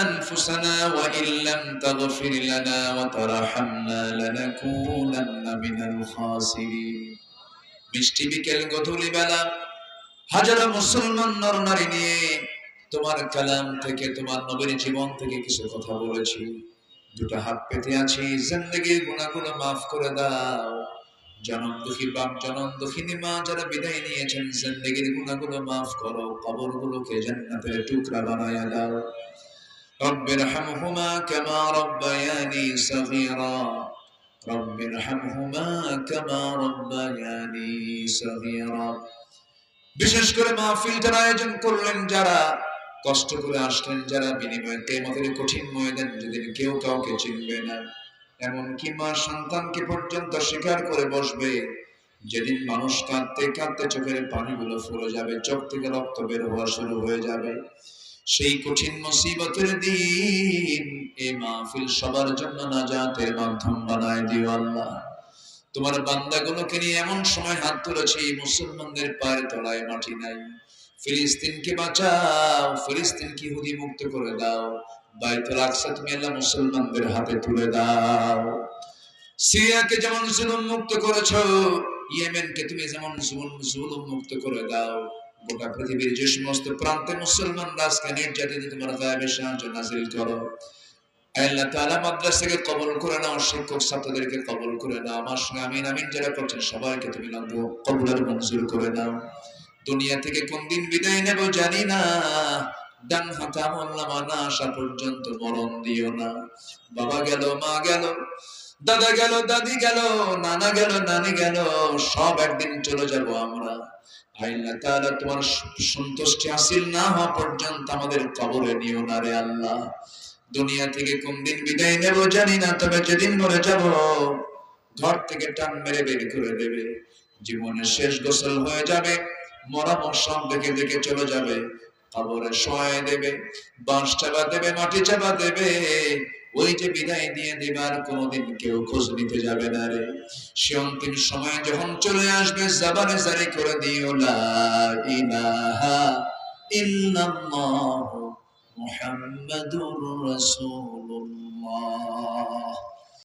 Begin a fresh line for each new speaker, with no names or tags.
أنفسنا وإن لم تغفر لنا وترحمنا لنكونن من الخاسرين মিষ্টি বিকেল গধূলি বেলা হাজারো মুসলমান নর নারী নিয়ে তোমার কালাম থেকে তোমার নবীর জীবন থেকে কিছু কথা বলেছি। দুটো হাত পেতে আছি, জিন্দেগির গুনাহগুলো মাফ করে দাও। জনম দুঃখী বাপ জনম দুঃখিনী মা যারা বিদায় নিয়েছেন, জিন্দেগির গুনাহগুলো মাফ করো, কবরগুলোকে জান্নাতের টুকরা বানায়া দাও। রব্বিরহামহুমা কামা রব্বায়ানি সগীরা রব্বিরহামহুমা কামা রব্বায়ানি সগীরা। বিশেষ করে মাহফিলটার আয়োজন করলেন যারা, কষ্ট করে আসলেন যারা, বিনিময়ে কিয়ামতের কঠিন ময়দান যেদিন কেউ কাউকে চিনবে না, এমনকি মা সন্তানকে পর্যন্ত স্বীকার করে বসবে, যেদিন মানুষ কাঁদতে কাঁদতে চোখের পানিগুলো ফুরে যাবে, চোখ থেকে রক্ত বের হওয়া শুরু হয়ে যাবে, সেই কঠিন মুসিবতের দিন এই মাহফিল সবার জন্য নাজাতের মাধ্যম বানায় দিও আল্লাহ। তোমার বান্দাগুলোকে নিয়ে এমন সময় হাত তুলেছি, মুসলমানদের পায়ের তলায় মাটি নাই। ফিলিস্তিনকে বাঁচাও, ফিলিস্তিনকে ইহুদি মুক্ত করে দাও। বাইতুল আকসা তুমি আল্লাহ মুসলমানদের হাতে তুলে দাও। সিরিয়াকে যেমন জুলুম মুক্ত করেছো, ইয়েমেনকে তুমি যেমন জুলুম মুক্ত করে দাও। গোটা পৃথিবীর যে সমস্ত প্রান্তে মুসলমান রাজকে নির্যাতিত, তোমার গায়েবের সাহায্য নাজিল করো। আল্লাহ তাআলা মাদ্রাসাকে কবুল করে নাও, শিক্ষক ছাত্রদেরকে কবুল করে নাও। আমার সঙ্গে আমিন আমিন যারা করছেন সবাইকে তুমি কবুল আর মঞ্জুর করে নাও। দুনিয়া থেকে কোন দিন বিদায় নেব জানি না, ডান হাতে আমলনামা না আসা পর্যন্ত মরণ দিও না। বাবা গেল, মা গেল, দাদা গেল, দাদি গেল, নানা গেল, নানি গেল, সব একদিন চলে যাব আমরা। আল্লাহ তাআলা তোমার সন্তুষ্টি হাসিল না হওয়া পর্যন্ত আমাদের কবরে নিও না রে আল্লাহ। দুনিয়া থেকে কোন দিন বিদায় নেব জানি না, তবে যেদিন মরে যাব ঘর থেকে টান মেরে বের করে দেবে। জীবনের শেষ গোসল হয়ে যাবে, মরা সব দেখে দেখে চলে যাবে, কবরে শোয়ায় দেবে, বাঁশ চাপা দেবে, মাটি চাপা দেবে। ওই যে বিদায় দিয়ে দেবার কোনোদিন কেউ খোঁজ নিতে যাবে না রে। সে অন্তিম সময় যখন চলে আসবে, জবানে জারি করে দিও লা ইলাহা ইল্লাল্লাহ মুহাম্মাদুর রাসূলুল্লাহ।